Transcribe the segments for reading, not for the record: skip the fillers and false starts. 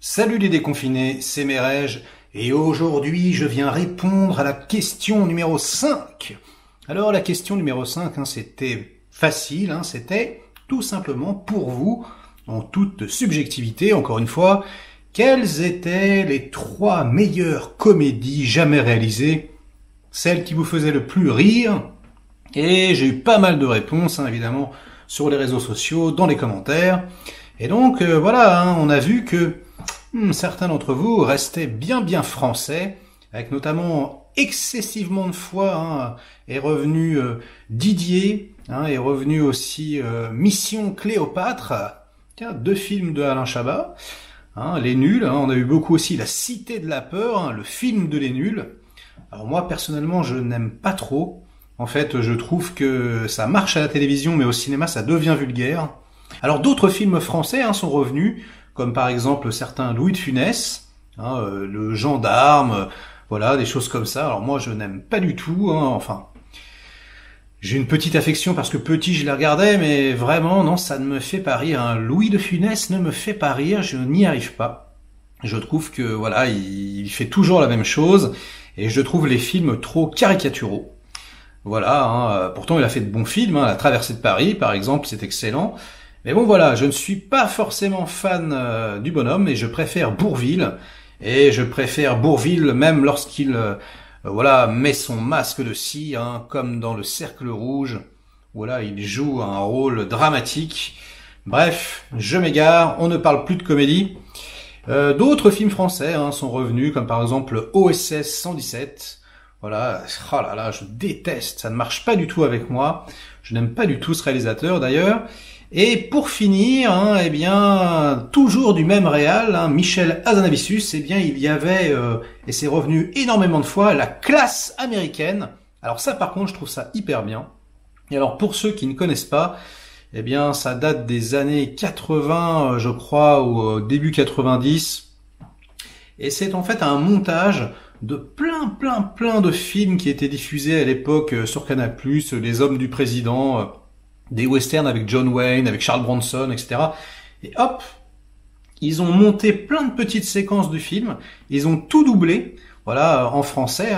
Salut les déconfinés, c'est Merege, et aujourd'hui je viens répondre à la question numéro 5. Alors la question numéro 5, c'était facile, c'était tout simplement pour vous, en toute subjectivité, encore une fois, quelles étaient les 3 meilleures comédies jamais réalisées, celles qui vous faisaient le plus rire, et j'ai eu pas mal de réponses, évidemment, sur les réseaux sociaux, dans les commentaires, et donc voilà, on a vu que certains d'entre vous restaient bien français, avec notamment excessivement de fois est revenu Didier, est revenu aussi Mission Cléopâtre, 2 films de Alain Chabat, Les Nuls, on a eu beaucoup aussi La Cité de la Peur, le film de Les Nuls. Alors moi personnellement je n'aime pas trop, en fait je trouve que ça marche à la télévision mais au cinéma ça devient vulgaire. Alors d'autres films français sont revenus, comme par exemple certains Louis de Funès, le gendarme, voilà, des choses comme ça. Alors moi je n'aime pas du tout, enfin, j'ai une petite affection parce que petit je les regardais, mais vraiment non, ça ne me fait pas rire. Louis de Funès ne me fait pas rire, je n'y arrive pas. Je trouve que voilà, il fait toujours la même chose, et je trouve les films trop caricaturaux. Voilà, pourtant il a fait de bons films, La Traversée de Paris par exemple, c'est excellent. Mais bon voilà, je ne suis pas forcément fan du bonhomme et je préfère Bourvil. Et je préfère Bourvil même lorsqu'il met son masque de scie, comme dans Le Cercle Rouge. Voilà, il joue un rôle dramatique. Bref, je m'égare, on ne parle plus de comédie. D'autres films français sont revenus, comme par exemple OSS 117. Voilà, oh là là, je déteste, ça ne marche pas du tout avec moi. Je n'aime pas du tout ce réalisateur d'ailleurs. Et pour finir, toujours du même réal, Michel Hazanavicius, il y avait, et c'est revenu énormément de fois, La Classe américaine. Alors ça par contre, je trouve ça hyper bien. Et alors pour ceux qui ne connaissent pas, ça date des années 80, je crois, ou début 90. Et c'est en fait un montage de plein de films qui étaient diffusés à l'époque sur Canal+, Les Hommes du Président, des westerns avec John Wayne, avec Charles Bronson, etc. Et hop, ils ont monté plein de petites séquences du film, ils ont tout doublé, voilà, en français,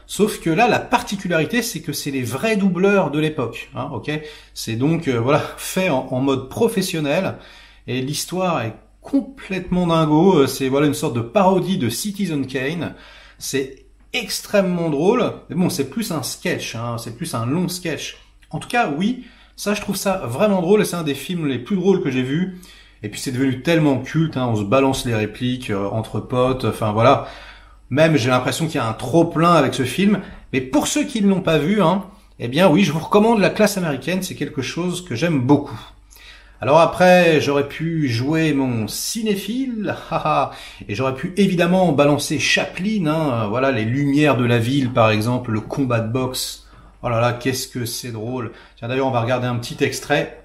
sauf que là, la particularité, c'est que c'est les vrais doubleurs de l'époque, ok. C'est donc, fait en mode professionnel, et l'histoire est complètement dingo, c'est une sorte de parodie de Citizen Kane, c'est extrêmement drôle, mais bon, c'est plus un sketch, c'est plus un long sketch. En tout cas, oui, ça, je trouve ça vraiment drôle, et c'est un des films les plus drôles que j'ai vus. Et puis c'est devenu tellement culte, on se balance les répliques entre potes, enfin voilà. Même j'ai l'impression qu'il y a un trop-plein avec ce film. Mais pour ceux qui ne l'ont pas vu, oui, je vous recommande La Classe américaine, c'est quelque chose que j'aime beaucoup. Alors après, j'aurais pu jouer mon cinéphile, et j'aurais pu évidemment balancer Chaplin, voilà, Les Lumières de la ville par exemple, le combat de boxe. Oh là là, qu'est-ce que c'est drôle. Tiens, d'ailleurs, on va regarder un petit extrait.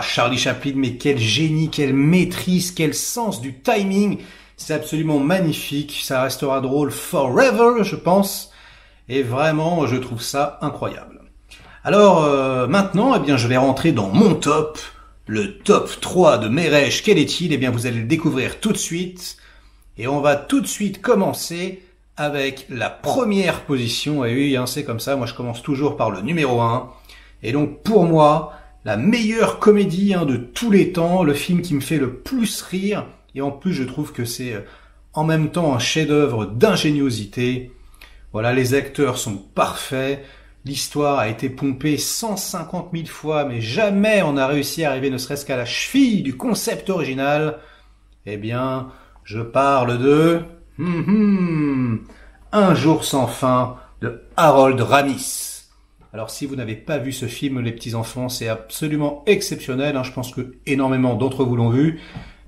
Charlie Chaplin, mais quel génie, quelle maîtrise, quel sens du timing. C'est absolument magnifique. Ça restera drôle forever, je pense. Et vraiment, je trouve ça incroyable. Alors, maintenant, je vais rentrer dans mon top. Le top 3 de Merege, quel est-il? Vous allez le découvrir tout de suite. Et on va tout de suite commencer avec la première position. Et oui, c'est comme ça. Moi, je commence toujours par le numéro 1. Et donc, pour moi, la meilleure comédie de tous les temps, le film qui me fait le plus rire, et en plus je trouve que c'est en même temps un chef-d'œuvre d'ingéniosité. Voilà, les acteurs sont parfaits. L'histoire a été pompée 150 000 fois, mais jamais on n'a réussi à arriver ne serait-ce qu'à la cheville du concept original. Eh bien, je parle de Un jour sans fin de Harold Ramis. Alors si vous n'avez pas vu ce film, les petits enfants, c'est absolument exceptionnel. Je pense que énormément d'entre vous l'ont vu.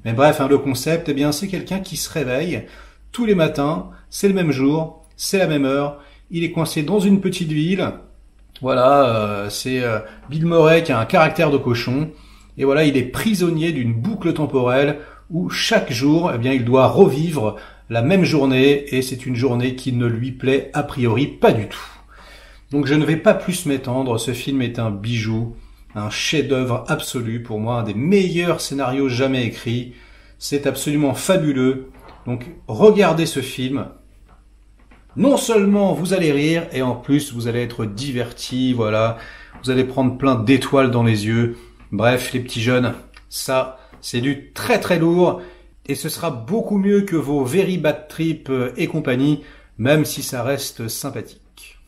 Mais bref, le concept, eh bien, c'est quelqu'un qui se réveille tous les matins, c'est le même jour, c'est la même heure. Il est coincé dans une petite ville. Voilà, c'est Bill Murray qui a un caractère de cochon. Et voilà, il est prisonnier d'une boucle temporelle où chaque jour, eh bien, il doit revivre la même journée. Et c'est une journée qui ne lui plaît a priori pas du tout. Donc je ne vais pas plus m'étendre. Ce film est un bijou, un chef-d'œuvre absolu. Pour moi, un des meilleurs scénarios jamais écrits. C'est absolument fabuleux. Donc regardez ce film. Non seulement vous allez rire, et en plus vous allez être divertis, voilà. Vous allez prendre plein d'étoiles dans les yeux. Bref, les petits jeunes, ça, c'est du très très lourd. Et ce sera beaucoup mieux que vos Very Bad Trip et compagnie, même si ça reste sympathique.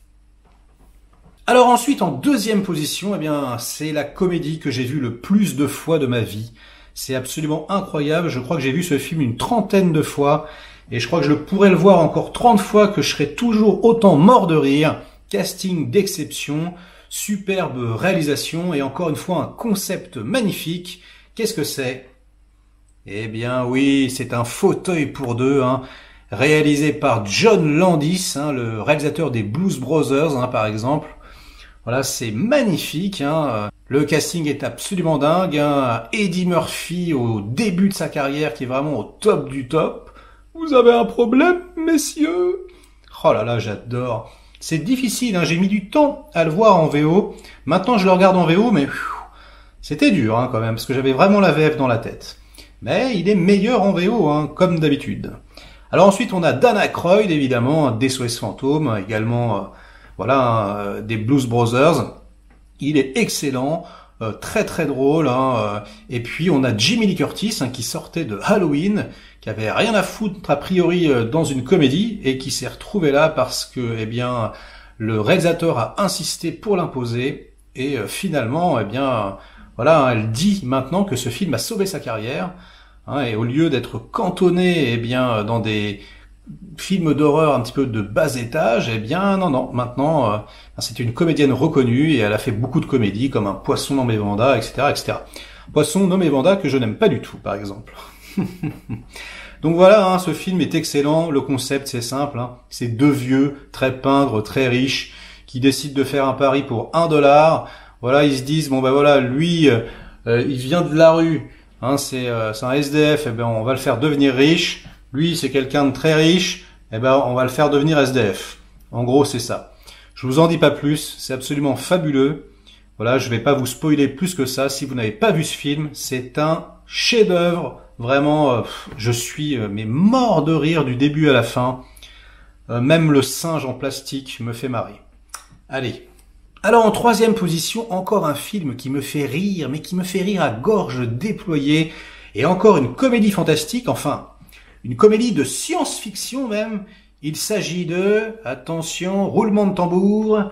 Alors ensuite, en deuxième position, eh bien, c'est la comédie que j'ai vue le plus de fois de ma vie. C'est absolument incroyable. Je crois que j'ai vu ce film une trentaine de fois. Et je crois que je pourrais le voir encore 30 fois, que je serai toujours autant mort de rire. Casting d'exception, superbe réalisation et encore une fois un concept magnifique. Qu'est-ce que c'est? Eh bien oui, c'est un fauteuil pour deux, réalisé par John Landis, le réalisateur des Blues Brothers, par exemple. Voilà, c'est magnifique. Le casting est absolument dingue. Eddie Murphy au début de sa carrière qui est vraiment au top du top. Vous avez un problème, messieurs? Oh là là, j'adore. C'est difficile, j'ai mis du temps à le voir en VO. Maintenant, je le regarde en VO, mais c'était dur quand même, parce que j'avais vraiment la VF dans la tête. Mais il est meilleur en VO, comme d'habitude. Alors ensuite, on a Dan Aykroyd, évidemment, des SOS Fantômes, également, des Blues Brothers. Il est excellent. Très très drôle, et puis on a Jamie Lee Curtis qui sortait de Halloween, qui avait rien à foutre a priori dans une comédie et qui s'est retrouvé là parce que le réalisateur a insisté pour l'imposer et finalement elle dit maintenant que ce film a sauvé sa carrière, et au lieu d'être cantonné dans des film d'horreur un petit peu de bas étage, non, maintenant c'est une comédienne reconnue et elle a fait beaucoup de comédies comme Un poisson nommé Vanda, etc., etc. Poisson nommé Vanda que je n'aime pas du tout, par exemple. Donc voilà, ce film est excellent, le concept c'est simple, c'est deux vieux, très pingres, très riches, qui décident de faire un pari pour $1. Voilà, ils se disent, lui, il vient de la rue, c'est un SDF, on va le faire devenir riche. Lui, c'est quelqu'un de très riche, on va le faire devenir SDF. En gros, c'est ça. Je vous en dis pas plus, c'est absolument fabuleux. Voilà, je vais pas vous spoiler plus que ça. Si vous n'avez pas vu ce film, c'est un chef-d'œuvre. Vraiment, je suis mort de rire du début à la fin. Même le singe en plastique me fait marrer. Allez. Alors en troisième position, encore un film qui me fait rire, mais qui me fait rire à gorge déployée. Et encore une comédie fantastique, une comédie de science-fiction même. Il s'agit de, attention, roulement de tambour.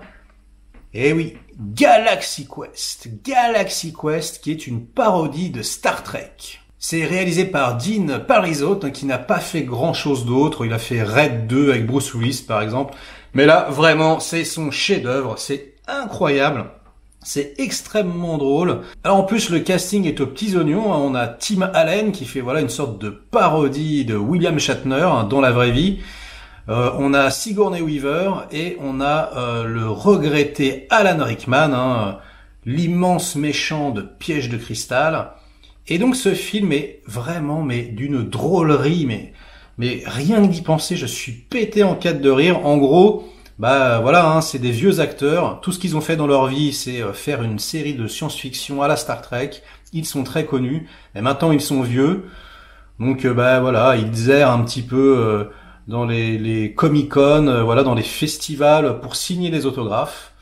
Eh oui, Galaxy Quest. Galaxy Quest qui est une parodie de Star Trek. C'est réalisé par Dean Parisot qui n'a pas fait grand chose d'autre. Il a fait Red 2 avec Bruce Willis par exemple. Mais là, vraiment, c'est son chef-d'œuvre. C'est incroyable. C'est extrêmement drôle. Alors en plus le casting est aux petits oignons. On a Tim Allen qui fait une sorte de parodie de William Shatner dans la vraie vie. On a Sigourney Weaver et on a le regretté Alan Rickman, l'immense méchant de Piège de cristal. Et donc ce film est vraiment d'une drôlerie, mais rien que d'y penser, je suis pété en quatre de rire. En gros. C'est des vieux acteurs. Tout ce qu'ils ont fait dans leur vie, c'est faire une série de science-fiction à la Star Trek. Ils sont très connus. Et maintenant, ils sont vieux. Donc, ils errent un petit peu dans les Comic-Con, dans les festivals pour signer les autographes.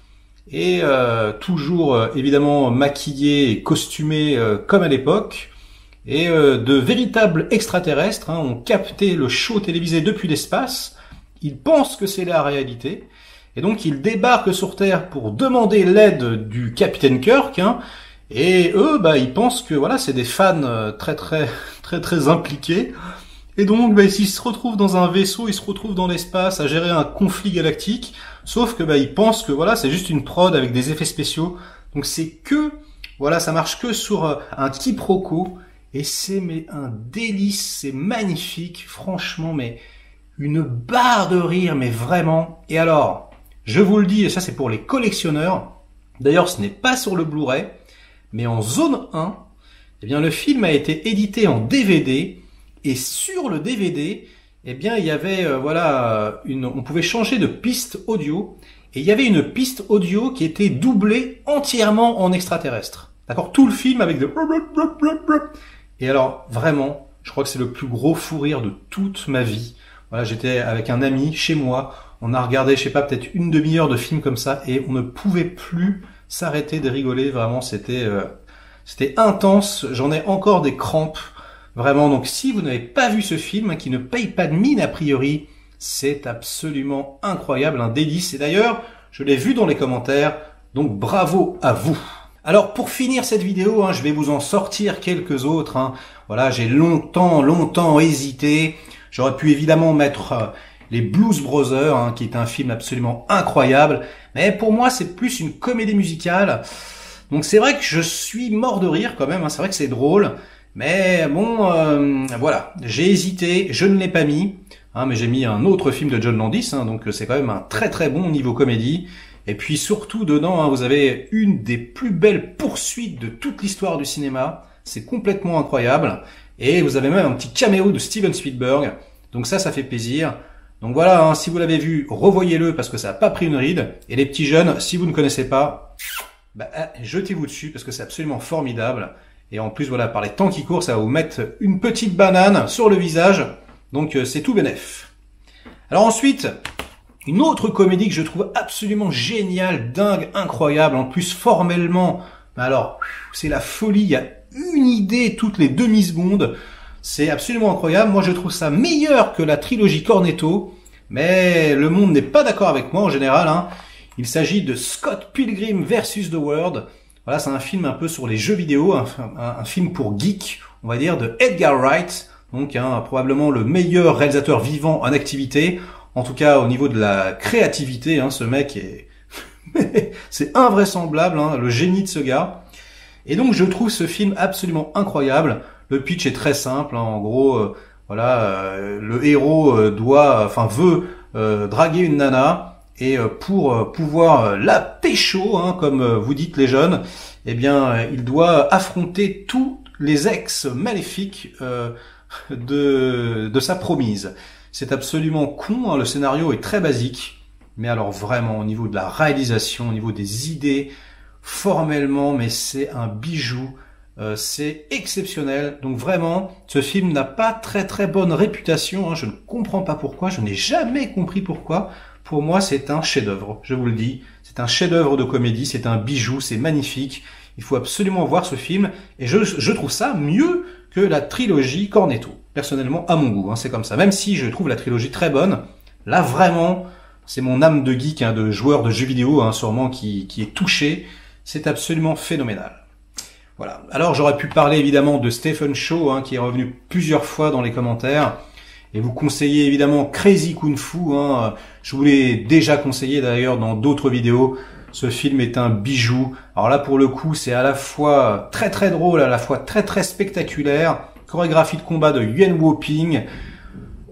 Et toujours, évidemment, maquillés et costumés comme à l'époque. Et de véritables extraterrestres ont capté le show télévisé depuis l'espace. il pense que c'est la réalité, et donc il débarque sur Terre pour demander l'aide du capitaine Kirk, hein, et eux, ils pensent que voilà, c'est des fans très impliqués, et donc s'ils se retrouvent dans un vaisseau, ils se retrouvent dans l'espace à gérer un conflit galactique, sauf que ils pensent que voilà, c'est juste une prod avec des effets spéciaux, donc c'est que voilà, ça marche que sur un quiproquo, et c'est un délice, c'est magnifique, franchement, mais une barre de rire, mais vraiment. Et alors, je vous le dis, et ça c'est pour les collectionneurs, d'ailleurs ce n'est pas sur le Blu-ray, mais en zone 1, eh bien le film a été édité en DVD, et sur le DVD, eh bien il y avait on pouvait changer de piste audio, et il y avait une piste audio qui était doublée entièrement en extraterrestre. D'accord, tout le film avec de... Et alors vraiment, je crois que c'est le plus gros fou rire de toute ma vie. Voilà, j'étais avec un ami chez moi, on a regardé, je sais pas, peut-être une demi-heure de film comme ça, et on ne pouvait plus s'arrêter de rigoler. Vraiment, c'était intense. J'en ai encore des crampes, vraiment. Donc, si vous n'avez pas vu ce film, qui ne paye pas de mine a priori, c'est absolument incroyable, un délice. Et d'ailleurs, je l'ai vu dans les commentaires, donc bravo à vous. Alors pour finir cette vidéo, je vais vous en sortir quelques autres. Voilà, j'ai longtemps hésité. J'aurais pu évidemment mettre les Blues Brothers, qui est un film absolument incroyable. Mais pour moi, c'est plus une comédie musicale. Donc c'est vrai que je suis mort de rire quand même. C'est vrai que c'est drôle. Mais bon, voilà, j'ai hésité, je ne l'ai pas mis. Mais j'ai mis un autre film de John Landis. Donc c'est quand même un très bon niveau comédie. Et puis surtout dedans, vous avez une des plus belles poursuites de toute l'histoire du cinéma. C'est complètement incroyable. Et vous avez même un petit caméo de Steven Spielberg. Donc ça fait plaisir. Donc voilà, si vous l'avez vu, revoyez-le parce que ça n'a pas pris une ride. Et les petits jeunes, si vous ne connaissez pas, jetez-vous dessus parce que c'est absolument formidable. Et en plus, voilà, par les temps qui courent, ça va vous mettre une petite banane sur le visage. Donc c'est tout bénef. Alors ensuite... une autre comédie que je trouve absolument géniale, dingue, incroyable, en plus formellement, alors c'est la folie, il y a une idée toutes les demi-secondes, c'est absolument incroyable, moi je trouve ça meilleur que la trilogie Cornetto, mais le monde n'est pas d'accord avec moi en général, Il s'agit de Scott Pilgrim vs. The World, voilà, c'est un film un peu sur les jeux vidéo, un film pour geeks, on va dire, de Edgar Wright, donc probablement le meilleur réalisateur vivant en activité. En tout cas, au niveau de la créativité, ce mec est... c'est invraisemblable, le génie de ce gars. Et donc, je trouve ce film absolument incroyable. Le pitch est très simple. En gros, le héros veut draguer une nana. Et pour pouvoir la pécho, comme vous dites les jeunes, eh bien, il doit affronter tous les ex maléfiques de sa promise. C'est absolument con, le scénario est très basique, mais alors vraiment au niveau de la réalisation, au niveau des idées, formellement, mais c'est un bijou, c'est exceptionnel. Donc vraiment, ce film n'a pas très bonne réputation, je ne comprends pas pourquoi, je n'ai jamais compris pourquoi. Pour moi, c'est un chef-d'œuvre, je vous le dis, c'est un chef-d'œuvre de comédie, c'est un bijou, c'est magnifique. Il faut absolument voir ce film, et je trouve ça mieux que la trilogie Cornetto. Personnellement, à mon goût, c'est comme ça. Même si je trouve la trilogie très bonne, là vraiment, c'est mon âme de geek, de joueur de jeux vidéo, sûrement qui est touché. C'est absolument phénoménal. Voilà. Alors j'aurais pu parler évidemment de Stephen Chow, qui est revenu plusieurs fois dans les commentaires. Et vous conseillez évidemment Crazy Kung Fu. Je vous l'ai déjà conseillé d'ailleurs dans d'autres vidéos. Ce film est un bijou. Alors là, pour le coup, c'est à la fois très drôle, à la fois très spectaculaire. Chorégraphie de combat de Yuen Woo-ping.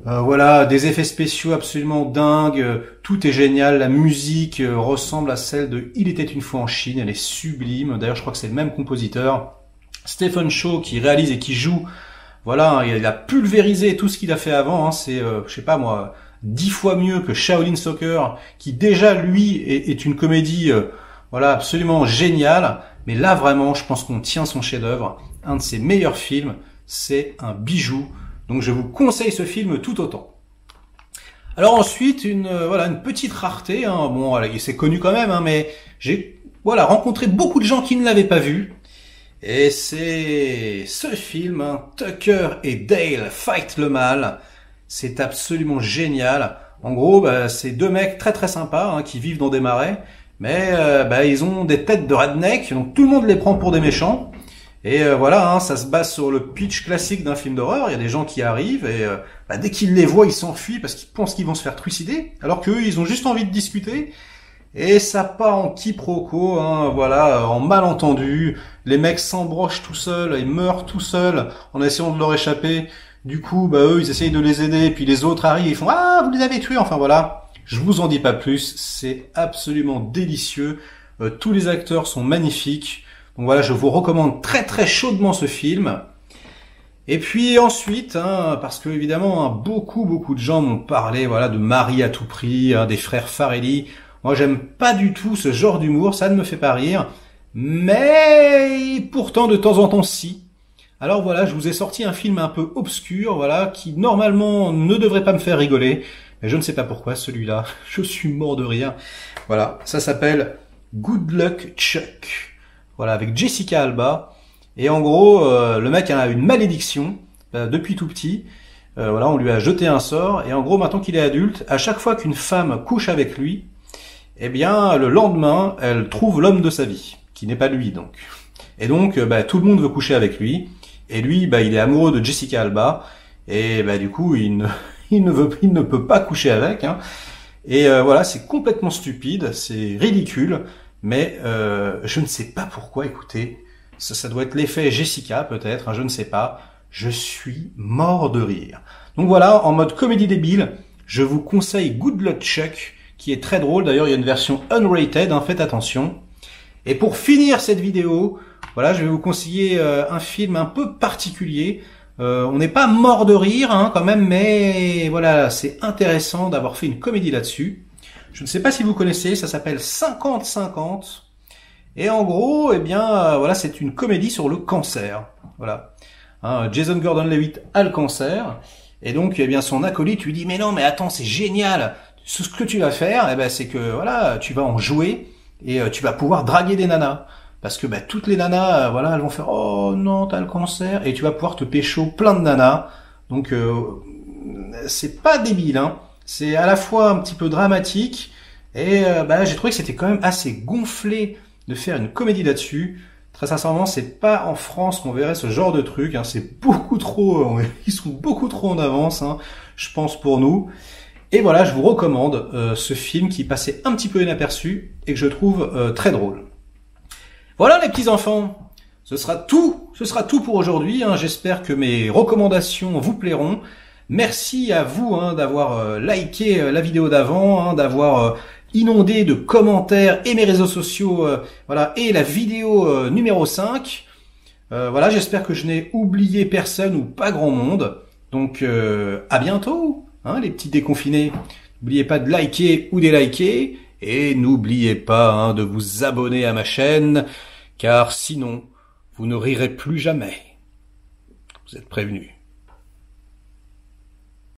Voilà, des effets spéciaux absolument dingues. Tout est génial. La musique ressemble à celle de Il était une fois en Chine. Elle est sublime. D'ailleurs, je crois que c'est le même compositeur. Stephen Chow qui réalise et qui joue. Voilà, il a pulvérisé tout ce qu'il a fait avant. C'est, je sais pas moi, 10 fois mieux que Shaolin Soccer, qui déjà lui est une comédie, absolument géniale. Mais là vraiment, je pense qu'on tient son chef-d'œuvre, un de ses meilleurs films. C'est un bijou. Donc je vous conseille ce film tout autant. Alors ensuite, une petite rareté. Bon, c'est connu quand même, mais j'ai rencontré beaucoup de gens qui ne l'avaient pas vu. Et c'est ce film, Tucker et Dale Fight le Mal. C'est absolument génial. En gros, c'est deux mecs très très sympas hein, qui vivent dans des marais, mais ils ont des têtes de redneck, donc tout le monde les prend pour des méchants. Et voilà, hein, ça se base sur le pitch classique d'un film d'horreur. Il y a des gens qui arrivent et dès qu'ils les voient, ils s'enfuient parce qu'ils pensent qu'ils vont se faire trucider, alors qu'eux, ils ont juste envie de discuter. Et ça part en quiproquo, hein, voilà, en malentendu. Les mecs s'embrochent tout seuls, ils meurent tout seuls en essayant de leur échapper. Du coup, eux, ils essayent de les aider, puis les autres arrivent, ils font « Ah, vous les avez tués !» Enfin voilà, je vous en dis pas plus, c'est absolument délicieux. Tous les acteurs sont magnifiques. Donc voilà, je vous recommande très très chaudement ce film. Et puis ensuite, hein, parce que évidemment, hein, beaucoup de gens m'ont parlé, voilà, de Marie à tout prix, hein, des frères Farrelly. Moi, j'aime pas du tout ce genre d'humour, ça ne me fait pas rire. Mais pourtant, de temps en temps, si. Alors voilà, je vous ai sorti un film un peu obscur, voilà, qui normalement ne devrait pas me faire rigoler. Mais je ne sais pas pourquoi, celui-là, je suis mort de rire. Voilà, ça s'appelle Good Luck Chuck. Voilà, avec Jessica Alba. Et en gros, le mec a une malédiction depuis tout petit. Voilà, on lui a jeté un sort. Et en gros, maintenant qu'il est adulte, à chaque fois qu'une femme couche avec lui, eh bien, le lendemain, elle trouve l'homme de sa vie, qui n'est pas lui, donc. Et donc, tout le monde veut coucher avec lui. Et lui, il est amoureux de Jessica Alba. Et du coup, il ne peut pas coucher avec. Hein. Et voilà, c'est complètement stupide, c'est ridicule. Mais je ne sais pas pourquoi, écoutez, ça doit être l'effet Jessica peut-être, hein, je ne sais pas. Je suis mort de rire. Donc voilà, en mode comédie débile, je vous conseille Good Luck Chuck, qui est très drôle. D'ailleurs, il y a une version unrated, hein, faites attention. Et pour finir cette vidéo, voilà, je vais vous conseiller un film un peu particulier. On n'est pas mort de rire hein, quand même, mais voilà, c'est intéressant d'avoir fait une comédie là-dessus. Je ne sais pas si vous connaissez, ça s'appelle 50-50. Et en gros, voilà, c'est une comédie sur le cancer. Voilà. Hein, Jason Gordon-Levitt a le cancer. Et donc, son acolyte lui dit, mais non, mais attends, c'est génial. Ce que tu vas faire, c'est que, voilà, tu vas en jouer et tu vas pouvoir draguer des nanas. Parce que, toutes les nanas, voilà, elles vont faire, oh non, t'as le cancer. Et tu vas pouvoir te pécho plein de nanas. Donc, c'est pas débile, hein. C'est à la fois un petit peu dramatique et j'ai trouvé que c'était quand même assez gonflé de faire une comédie là-dessus. Très sincèrement, c'est pas en France qu'on verrait ce genre de truc. Hein. C'est beaucoup trop, ils sont beaucoup trop en avance, hein, je pense pour nous. Et voilà, je vous recommande ce film qui passait un petit peu inaperçu et que je trouve très drôle. Voilà les petits enfants, ce sera tout pour aujourd'hui. Hein. J'espère que mes recommandations vous plairont. Merci à vous hein, d'avoir liké la vidéo d'avant, hein, d'avoir inondé de commentaires et mes réseaux sociaux, voilà, et la vidéo numéro 5. Voilà, j'espère que je n'ai oublié personne ou pas grand monde. Donc à bientôt, hein, les petits déconfinés. N'oubliez pas de liker ou déliker. Et n'oubliez pas hein, de vous abonner à ma chaîne, car sinon, vous ne rirez plus jamais. Vous êtes prévenus.